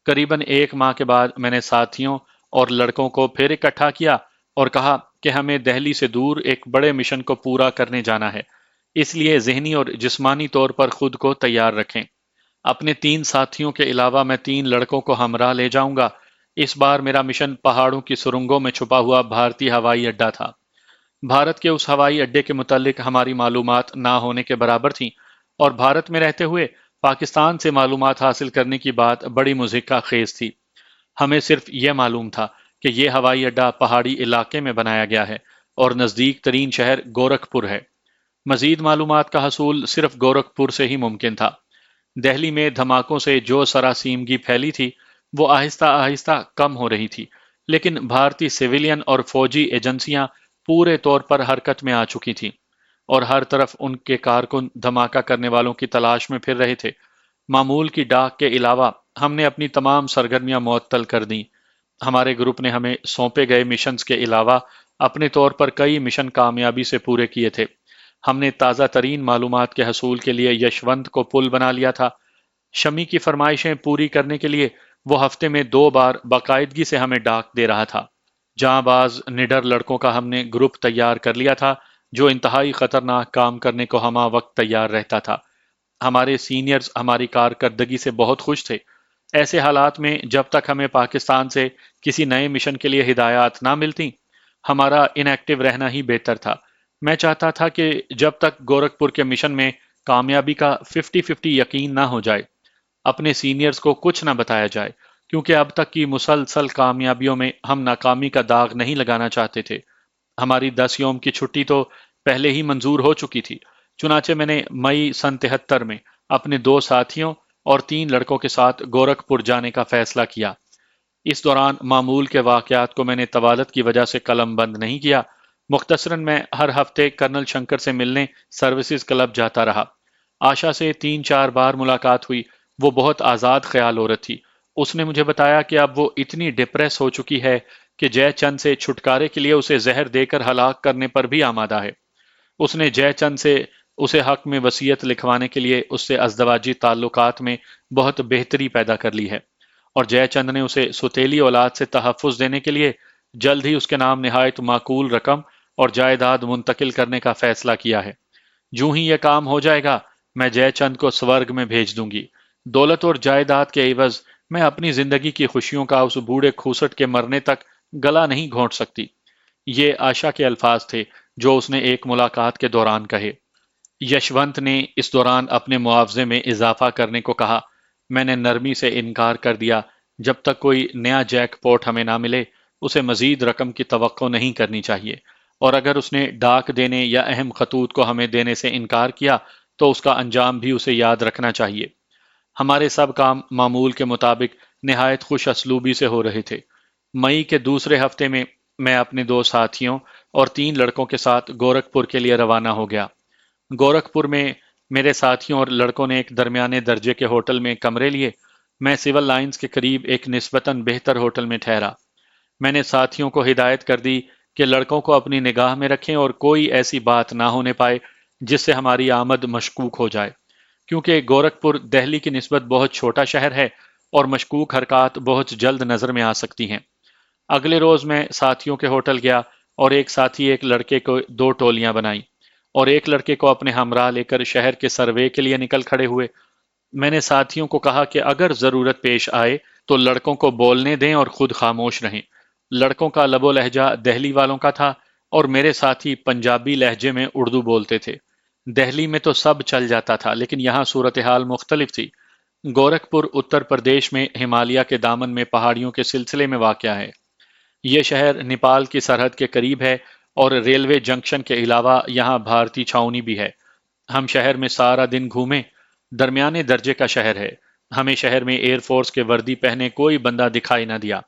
قریباً 1 ماہ کے بعد میں نے ساتھیوں اور لڑکوں کو پھر اکٹھا کیا اور کہا کہ ہمیں دہلی سے دور ایک بڑے مشن کو پورا کرنے جانا ہے، اس لیے ذہنی اور جسمانی طور پر خود کو تیار رکھیں۔ اپنے 3 ساتھیوں کے علاوہ میں 3 لڑکوں کو ہمراہ لے جاؤں گا۔ اس بار میرا مشن پہاڑوں کی سرنگوں میں چھپا ہوا بھارتی ہوائی اڈہ تھا۔ بھارت کے اس ہوائی اڈے کے متعلق ہماری معلومات نہ ہونے کے برابر تھیں، اور بھارت میں رہتے ہوئے پاکستان سے معلومات حاصل کرنے کی بات بڑی مضحکہ خیز تھی۔ ہمیں صرف یہ معلوم تھا کہ یہ ہوائی اڈہ پہاڑی علاقے میں بنایا گیا ہے اور نزدیک ترین شہر گورکھپور ہے۔ مزید معلومات کا حصول صرف گورکھپور سے ہی ممکن تھا۔ دہلی میں دھماکوں سے جو سراسیمگی پھیلی تھی وہ آہستہ آہستہ کم ہو رہی تھی، لیکن بھارتی سویلین اور فوجی ایجنسیاں پورے طور پر حرکت میں آ چکی تھیں اور ہر طرف ان کے کارکن دھماکہ کرنے والوں کی تلاش میں پھر رہے تھے۔ معمول کی ڈاک کے علاوہ ہم نے اپنی تمام سرگرمیاں معطل کر دیں۔ ہمارے گروپ نے ہمیں سونپے گئے مشنز کے علاوہ اپنے طور پر کئی مشن کامیابی سے پورے کیے تھے۔ ہم نے تازہ ترین معلومات کے حصول کے لیے یشونت کو پل بنا لیا تھا۔ شمی کی فرمائشیں پوری کرنے کے لیے وہ ہفتے میں 2 بار باقاعدگی سے ہمیں ڈاک دے رہا تھا۔ جہاں بعض نڈر لڑکوں کا ہم نے گروپ تیار کر لیا تھا جو انتہائی خطرناک کام کرنے کو ہمہ وقت تیار رہتا تھا۔ ہمارے سینئرز ہماری کارکردگی سے بہت خوش تھے۔ ایسے حالات میں جب تک ہمیں پاکستان سے کسی نئے مشن کے لیے ہدایات نہ ملتی، ہمارا ان ایکٹیو رہنا ہی بہتر تھا۔ میں چاہتا تھا کہ جب تک گورکھپور کے مشن میں کامیابی کا 50-50 یقین نہ ہو جائے، اپنے سینئرز کو کچھ نہ بتایا جائے، کیونکہ اب تک کی مسلسل کامیابیوں میں ہم ناکامی کا داغ نہیں لگانا چاہتے تھے۔ ہماری 10 یوم کی چھٹی تو پہلے ہی منظور ہو چکی تھی، چنانچہ میں نے مئی سن 73 میں اپنے 2 ساتھیوں اور 3 لڑکوں کے ساتھ گورکھپور جانے کا فیصلہ کیا۔ اس دوران معمول کے واقعات کو میں نے طوالت کی وجہ سے قلم بند نہیں کیا۔ مختصراً میں ہر ہفتے کرنل شنکر سے ملنے سروسز کلب جاتا رہا۔ آشا سے 3-4 بار ملاقات ہوئی۔ وہ بہت آزاد خیال عورت تھی۔ اس نے مجھے بتایا کہ اب وہ اتنی ڈپریس ہو چکی ہے کہ جے چند سے چھٹکارے کے لیے اسے زہر دے کر ہلاک کرنے پر بھی آمادہ ہے۔ اس نے جے چند سے اسے حق میں وصیت لکھوانے کے لیے اس سے ازدواجی تعلقات میں بہت بہتری پیدا کر لی ہے، اور جے چند نے اسے ستیلی اولاد سے تحفظ دینے کے لیے جلد ہی اس کے نام نہایت معقول رقم اور جائیداد منتقل کرنے کا فیصلہ کیا ہے۔ جوں ہی یہ کام ہو جائے گا، میں جے چند کو سورگ میں بھیج دوں گی۔ دولت اور جائیداد کے عوض میں اپنی زندگی کی خوشیوں کا اس بوڑھے کھوسٹ کے مرنے تک گلا نہیں گھونٹ سکتی۔ یہ آشا کے الفاظ تھے جو اس نے ایک ملاقات کے دوران کہے۔ یشونت نے اس دوران اپنے معاوضے میں اضافہ کرنے کو کہا۔ میں نے نرمی سے انکار کر دیا۔ جب تک کوئی نیا جیک پوٹ ہمیں نہ ملے، اسے مزید رقم کی توقع نہیں کرنی چاہیے، اور اگر اس نے ڈاک دینے یا اہم خطوط کو ہمیں دینے سے انکار کیا تو اس کا انجام بھی اسے یاد رکھنا چاہیے۔ ہمارے سب کام معمول کے مطابق نہایت خوش اسلوبی سے ہو رہے تھے۔ مئی کے دوسرے ہفتے میں اپنے 2 ساتھیوں اور 3 لڑکوں کے ساتھ گورکھپور کے لیے روانہ ہو گیا۔ گورکھپور میں میرے ساتھیوں اور لڑکوں نے ایک درمیانے درجے کے ہوٹل میں کمرے لیے۔ میں سول لائنز کے قریب ایک نسبتاً بہتر ہوٹل میں ٹھہرا۔ میں نے ساتھیوں کو ہدایت کر دی کہ لڑکوں کو اپنی نگاہ میں رکھیں اور کوئی ایسی بات نہ ہونے پائے جس سے ہماری آمد مشکوک ہو جائے، کیونکہ گورکھپور دہلی کی نسبت بہت چھوٹا شہر ہے اور مشکوک حرکات بہت جلد نظر میں آ سکتی ہیں۔ اگلے روز میں ساتھیوں کے ہوٹل گیا اور ایک ساتھی ایک لڑکے کو 2 ٹولیاں بنائیں اور ایک لڑکے کو اپنے ہمراہ لے کر شہر کے سروے کے لیے نکل کھڑے ہوئے۔ میں نے ساتھیوں کو کہا کہ اگر ضرورت پیش آئے تو لڑکوں کو بولنے دیں اور خود خاموش رہیں۔ لڑکوں کا لب و لہجہ دہلی والوں کا تھا اور میرے ساتھی پنجابی لہجے میں اردو بولتے تھے۔ دہلی میں تو سب چل جاتا تھا، لیکن یہاں صورتحال مختلف تھی۔ گورکھپور اتر پردیش میں ہمالیہ کے دامن میں پہاڑیوں کے سلسلے میں واقع ہے۔ یہ شہر نیپال کی سرحد کے قریب ہے اور ریلوے جنکشن کے علاوہ یہاں بھارتی چھاؤنی بھی ہے۔ ہم شہر میں سارا دن گھومے۔ درمیانے درجے کا شہر ہے۔ ہمیں شہر میں ایئر فورس کے وردی پہنے کوئی بندہ دکھائی نہ دیا۔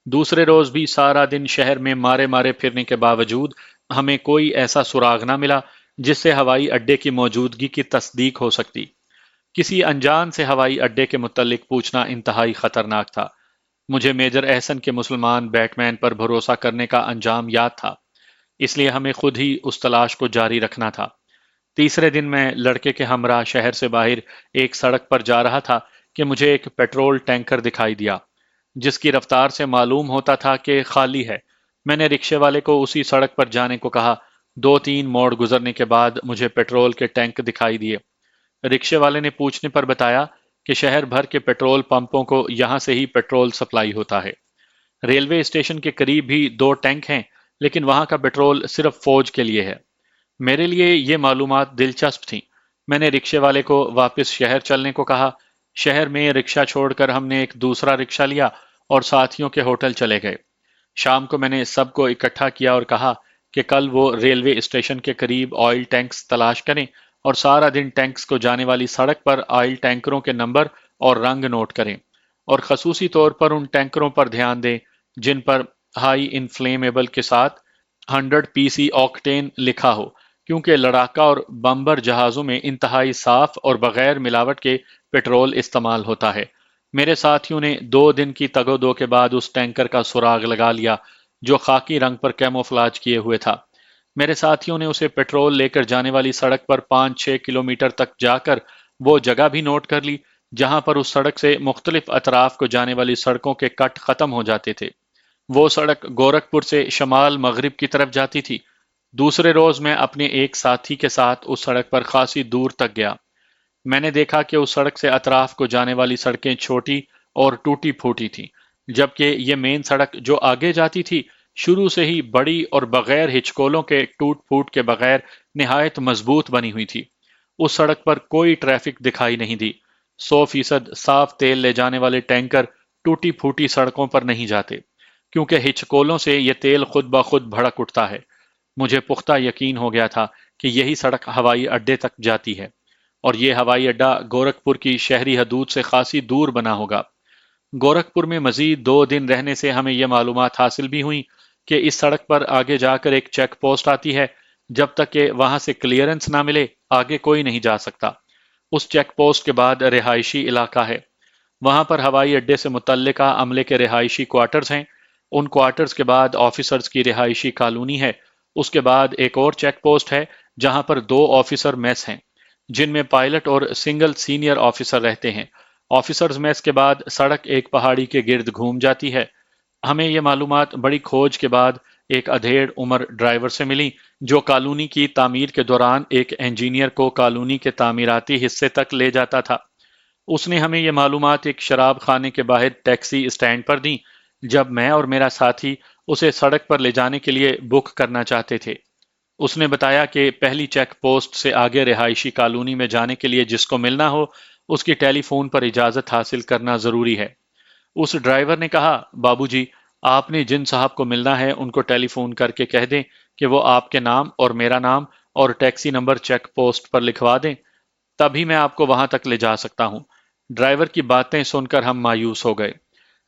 دوسرے روز بھی سارا دن شہر میں مارے مارے پھرنے کے باوجود ہمیں کوئی ایسا سراغ نہ ملا جس سے ہوائی اڈے کی موجودگی کی تصدیق ہو سکتی۔ کسی انجان سے ہوائی اڈے کے متعلق پوچھنا انتہائی خطرناک تھا۔ مجھے میجر احسن کے مسلمان بیٹ مین پر بھروسہ کرنے کا انجام یاد تھا، اس لیے ہمیں خود ہی اس تلاش کو جاری رکھنا تھا۔ تیسرے دن میں لڑکے کے ہمراہ شہر سے باہر ایک سڑک پر جا رہا تھا کہ مجھے ایک پیٹرول ٹینکر دکھائی دیا، جس کی رفتار سے معلوم ہوتا تھا کہ خالی ہے۔ میں نے رکشے والے کو اسی سڑک پر جانے کو کہا۔ 2-3 موڑ گزرنے کے بعد مجھے پیٹرول کے ٹینک دکھائی دیے۔ رکشے والے نے پوچھنے پر بتایا کہ شہر بھر کے پیٹرول پمپوں کو یہاں سے ہی پیٹرول سپلائی ہوتا ہے۔ ریلوے اسٹیشن کے قریب بھی 2 ٹینک ہیں، لیکن وہاں کا پیٹرول صرف فوج کے لیے ہے۔ میرے لیے یہ معلومات دلچسپ تھیں۔ میں نے رکشے والے کو واپس شہر چلنے کو کہا۔ شہر میں رکشہ چھوڑ کر ہم نے ایک دوسرا رکشہ لیا اور ساتھیوں کے ہوٹل چلے گئے۔ شام کو میں نے سب کو اکٹھا کیا اور کہا کہ کل وہ ریلوے اسٹیشن کے قریب آئل ٹینکس تلاش کریں اور سارا دن ٹینکس کو جانے والی سڑک پر آئل ٹینکروں کے نمبر اور رنگ نوٹ کریں، اور خصوصی طور پر ان ٹینکروں پر دھیان دیں جن پر ہائی انفلیمیبل کے ساتھ 100 پی سی آکٹین لکھا ہو، کیونکہ لڑاکا اور بمبر جہازوں میں انتہائی صاف اور بغیر ملاوٹ کے پٹرول استعمال ہوتا ہے۔ میرے ساتھیوں نے 2 دن کی تگ و دو کے بعد اس ٹینکر کا سراغ لگا لیا جو خاکی رنگ پر کیموفلاج کیے ہوئے تھا۔ میرے ساتھیوں نے اسے پٹرول لے کر جانے والی سڑک پر 5-6 کلومیٹر تک جا کر وہ جگہ بھی نوٹ کر لی جہاں پر اس سڑک سے مختلف اطراف کو جانے والی سڑکوں کے کٹ ختم ہو جاتے تھے۔ وہ سڑک گورکھپور سے شمال مغرب کی طرف جاتی تھی۔ دوسرے روز میں اپنے ایک ساتھی کے ساتھ اس سڑک پر خاصی دور تک گیا۔ میں نے دیکھا کہ اس سڑک سے اطراف کو جانے والی سڑکیں چھوٹی اور ٹوٹی پھوٹی تھیں، جبکہ یہ مین سڑک جو آگے جاتی تھی شروع سے ہی بڑی اور بغیر ہچکولوں کے ٹوٹ پھوٹ کے بغیر نہایت مضبوط بنی ہوئی تھی۔ اس سڑک پر کوئی ٹریفک دکھائی نہیں دی۔ 100% صاف تیل لے جانے والے ٹینکر ٹوٹی پھوٹی سڑکوں پر نہیں جاتے، کیونکہ ہچکولوں سے یہ تیل خود بخود بھڑک اٹھتا ہے۔ مجھے پختہ یقین ہو گیا تھا کہ یہی سڑک ہوائی اڈے تک جاتی ہے، اور یہ ہوائی اڈا گورکھپور کی شہری حدود سے خاصی دور بنا ہوگا۔ گورکھپور میں مزید 2 دن رہنے سے ہمیں یہ معلومات حاصل بھی ہوئیں کہ اس سڑک پر آگے جا کر ایک چیک پوسٹ آتی ہے، جب تک کہ وہاں سے کلیئرنس نہ ملے آگے کوئی نہیں جا سکتا۔ اس چیک پوسٹ کے بعد رہائشی علاقہ ہے۔ وہاں پر ہوائی اڈے سے متعلقہ عملے کے رہائشی کوارٹرز ہیں۔ ان کوارٹرز کے بعد آفیسرز کی رہائشی کالونی ہے۔ اس کے بعد ایک اور چیک پوسٹ ہے جہاں پر 2 آفیسر میس ہیں، جن میں پائلٹ اور سنگل سینئر آفیسر رہتے ہیں۔ آفیسرز میس کے بعد سڑک ایک پہاڑی کے گرد گھوم جاتی ہے۔ ہمیں یہ معلومات بڑی کھوج کے بعد ایک ادھیڑ عمر ڈرائیور سے ملی جو کالونی کی تعمیر کے دوران ایک انجینئر کو کالونی کے تعمیراتی حصے تک لے جاتا تھا۔ اس نے ہمیں یہ معلومات ایک شراب خانے کے باہر ٹیکسی اسٹینڈ پر دیں جب میں اور میرا ساتھی اسے سڑک پر لے جانے کے لیے بک کرنا چاہتے تھے۔ اس نے بتایا کہ پہلی چیک پوسٹ سے آگے رہائشی کالونی میں جانے کے لیے جس کو ملنا ہو اس کی ٹیلی فون پر اجازت حاصل کرنا ضروری ہے۔ اس ڈرائیور نے کہا، بابو جی، آپ نے جن صاحب کو ملنا ہے ان کو ٹیلی فون کر کے کہہ دیں کہ وہ آپ کے نام اور میرا نام اور ٹیکسی نمبر چیک پوسٹ پر لکھوا دیں، تبھی میں آپ کو وہاں تک لے جا سکتا ہوں۔ ڈرائیور کی باتیں سن کر ہم مایوس ہو گئے۔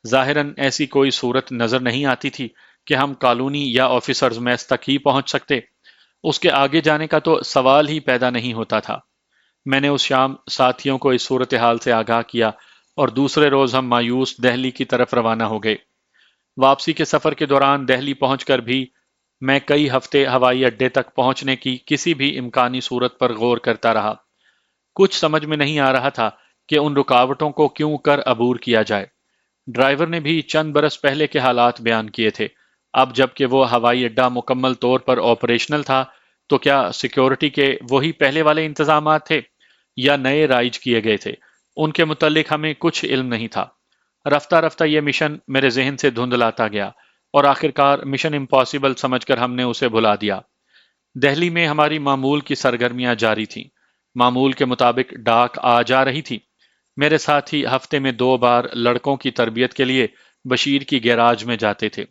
ظاہراً ایسی کوئی صورت نظر نہیں آتی تھی کہ ہم کالونی یا آفیسرز میس تک ہی پہنچ سکتے۔ اس کے آگے جانے کا تو سوال ہی پیدا نہیں ہوتا تھا۔ میں نے اس شام ساتھیوں کو اس صورتحال سے آگاہ کیا اور دوسرے روز ہم مایوس دہلی کی طرف روانہ ہو گئے۔ واپسی کے سفر کے دوران دہلی پہنچ کر بھی میں کئی ہفتے ہوائی اڈے تک پہنچنے کی کسی بھی امکانی صورت پر غور کرتا رہا۔ کچھ سمجھ میں نہیں آ رہا تھا کہ ان رکاوٹوں کو کیوں کر عبور کیا جائے۔ ڈرائیور نے بھی چند برس پہلے کے حالات بیان کیے تھے۔ اب جب کہ وہ ہوائی اڈا مکمل طور پر آپریشنل تھا تو کیا سیکیورٹی کے وہی پہلے والے انتظامات تھے یا نئے رائج کیے گئے تھے؟ ان کے متعلق ہمیں کچھ علم نہیں تھا۔ رفتہ رفتہ یہ مشن میرے ذہن سے دھندلاتا گیا اور آخرکار مشن امپاسبل سمجھ کر ہم نے اسے بھلا دیا۔ دہلی میں ہماری معمول کی سرگرمیاں جاری تھیں۔ معمول کے مطابق ڈاک آ جا رہی تھی۔ میرے ساتھی ہفتے میں 2 بار لڑکوں کی تربیت کے لیے بشیر کی گیراج میں جاتے تھے۔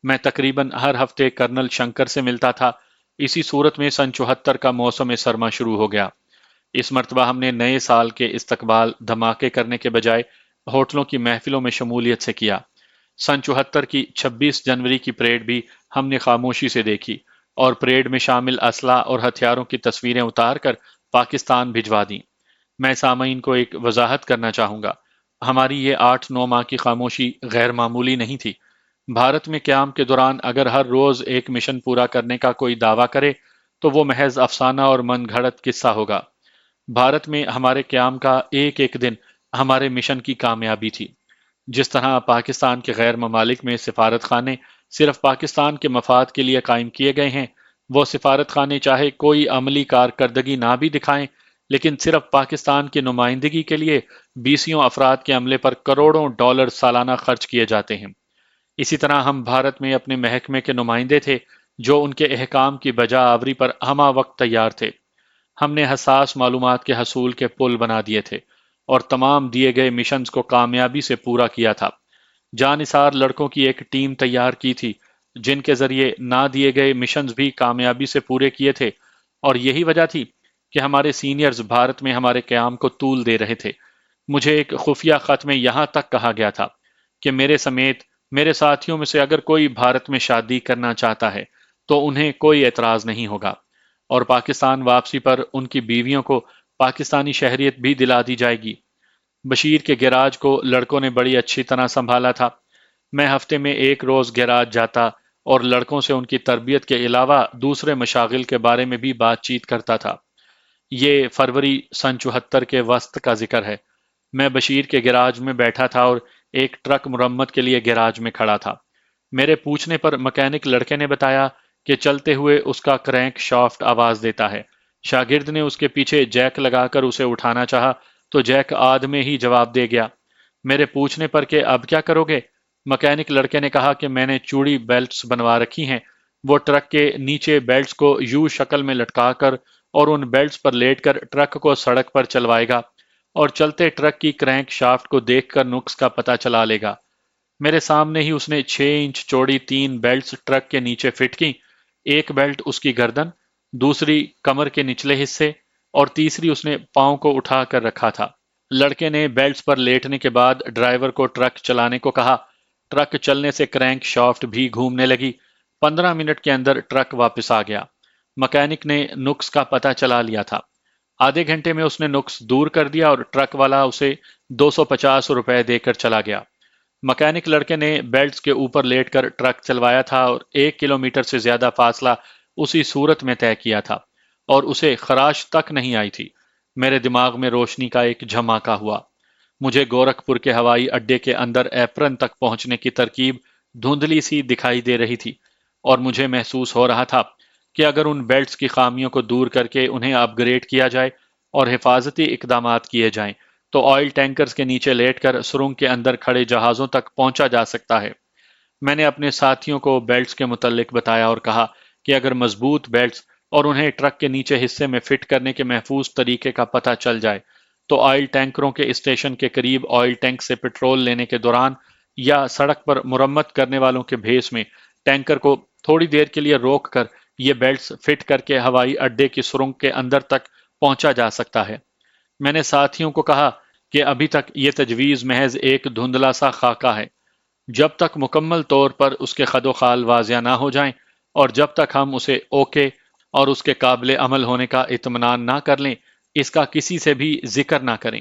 میں تقریباً ہر ہفتے کرنل شنکر سے ملتا تھا۔ اسی صورت میں سن 74 کا موسم سرما شروع ہو گیا۔ اس مرتبہ ہم نے نئے سال کے استقبال دھماکے کرنے کے بجائے ہوٹلوں کی محفلوں میں شمولیت سے کیا۔ سن 74 کی 26 جنوری کی پریڈ بھی ہم نے خاموشی سے دیکھی اور پریڈ میں شامل اسلحہ اور ہتھیاروں کی تصویریں اتار کر پاکستان بھجوا دیں۔ میں سامعین کو ایک وضاحت کرنا چاہوں گا۔ ہماری یہ 8-9 ماہ کی خاموشی غیر معمولی نہیں تھی۔ بھارت میں قیام کے دوران اگر ہر روز ایک مشن پورا کرنے کا کوئی دعویٰ کرے تو وہ محض افسانہ اور من گھڑت قصہ ہوگا۔ بھارت میں ہمارے قیام کا ایک ایک دن ہمارے مشن کی کامیابی تھی۔ جس طرح پاکستان کے غیر ممالک میں سفارت خانے صرف پاکستان کے مفاد کے لیے قائم کیے گئے ہیں، وہ سفارت خانے چاہے کوئی عملی کارکردگی نہ بھی دکھائیں لیکن صرف پاکستان کی نمائندگی کے لیے 20 افراد کے عملے پر کروڑوں ڈالر سالانہ خرچ کیے جاتے ہیں۔ اسی طرح ہم بھارت میں اپنے محکمے کے نمائندے تھے جو ان کے احکام کی بجا آوری پر ہمہ وقت تیار تھے۔ ہم نے حساس معلومات کے حصول کے پل بنا دیے تھے اور تمام دیے گئے مشنز کو کامیابی سے پورا کیا تھا۔ جانثار لڑکوں کی ایک ٹیم تیار کی تھی جن کے ذریعے نہ دیے گئے مشنز بھی کامیابی سے پورے کیے تھے، اور یہی وجہ تھی کہ ہمارے سینئرز بھارت میں ہمارے قیام کو طول دے رہے تھے۔ مجھے ایک خفیہ خط میں یہاں تک کہا گیا تھا کہ میرے سمیت میرے ساتھیوں میں سے اگر کوئی بھارت میں شادی کرنا چاہتا ہے تو انہیں کوئی اعتراض نہیں ہوگا، اور پاکستان واپسی پر ان کی بیویوں کو پاکستانی شہریت بھی دلا دی جائے گی۔ بشیر کے گیراج کو لڑکوں نے بڑی اچھی طرح سنبھالا تھا۔ میں ہفتے میں ایک روز گیراج جاتا اور لڑکوں سے ان کی تربیت کے علاوہ دوسرے مشاغل کے بارے میں بھی بات چیت کرتا تھا۔ یہ فروری سن 74 کے وسط کا ذکر ہے۔ میں بشیر کے گیراج میں بیٹھا تھا اور ایک ٹرک مرمت کے لیے گیراج میں کھڑا تھا۔ میرے پوچھنے پر مکینک لڑکے نے بتایا کہ چلتے ہوئے اس کا کرینک شافٹ آواز دیتا ہے۔ شاگرد نے اس کے پیچھے جیک لگا کر اسے اٹھانا چاہا تو جیک آدھ میں ہی جواب دے گیا۔ میرے پوچھنے پر کہ اب کیا کرو گے، مکینک لڑکے نے کہا کہ میں نے چوڑی بیلٹس بنوا رکھی ہیں۔ وہ ٹرک کے نیچے بیلٹس کو یو شکل میں لٹکا کر اور ان بیلٹس پر لیٹ کر ٹرک کو سڑک پر چلوائے گا اور چلتے ٹرک کی کرینک شافٹ کو دیکھ کر نقص کا پتہ چلا لے گا۔ میرے سامنے ہی اس نے 6 انچ چوڑی 3 بیلٹس ٹرک کے نیچے فٹ کی، ایک بیلٹ اس کی گردن، دوسری کمر کے نچلے حصے اور تیسری اس نے پاؤں کو اٹھا کر رکھا تھا۔ لڑکے نے بیلٹس پر لیٹنے کے بعد ڈرائیور کو ٹرک چلانے کو کہا۔ ٹرک چلنے سے کرینک شافٹ بھی گھومنے لگی۔ 15 منٹ کے اندر ٹرک واپس آ گیا۔ مکینک نے نقص کا پتہ چلا لیا تھا۔ آدھے گھنٹے میں اس نے نقص دور کر دیا اور ٹرک والا اسے 250 روپے دے کر چلا گیا۔ مکینک لڑکے نے بیلٹس کے اوپر لیٹ کر ٹرک چلوایا تھا اور 1 کلومیٹر سے زیادہ فاصلہ اسی صورت میں طے کیا تھا اور اسے خراش تک نہیں آئی تھی۔ میرے دماغ میں روشنی کا ایک جھماکہ ہوا۔ مجھے گورکھپور کے ہوائی اڈے کے اندر ایپرن تک پہنچنے کی ترکیب دھندلی سی دکھائی دے رہی تھی، اور مجھے محسوس ہو رہا تھا کہ اگر ان بیلٹس کی خامیوں کو دور کر کے انہیں اپ گریڈ کیا جائے اور حفاظتی اقدامات کیے جائیں تو آئل ٹینکرز کے نیچے لیٹ کر سرنگ کے اندر کھڑے جہازوں تک پہنچا جا سکتا ہے۔ میں نے اپنے ساتھیوں کو بیلٹس کے متعلق بتایا اور کہا کہ اگر مضبوط بیلٹس اور انہیں ٹرک کے نیچے حصے میں فٹ کرنے کے محفوظ طریقے کا پتہ چل جائے تو آئل ٹینکروں کے اسٹیشن کے قریب آئل ٹینک سے پٹرول لینے کے دوران یا سڑک پر مرمت کرنے والوں کے بھیس میں ٹینکر کو تھوڑی دیر کے لیے روک کر یہ بیلٹس فٹ کر کے ہوائی اڈے کی سرنگ کے اندر تک پہنچا جا سکتا ہے۔ میں نے ساتھیوں کو کہا کہ ابھی تک یہ تجویز محض ایک دھندلا سا خاکہ ہے۔ جب تک مکمل طور پر اس کے خد و خال واضح نہ ہو جائیں اور جب تک ہم اسے اوکے اور اس کے قابل عمل ہونے کا اطمینان نہ کر لیں، اس کا کسی سے بھی ذکر نہ کریں۔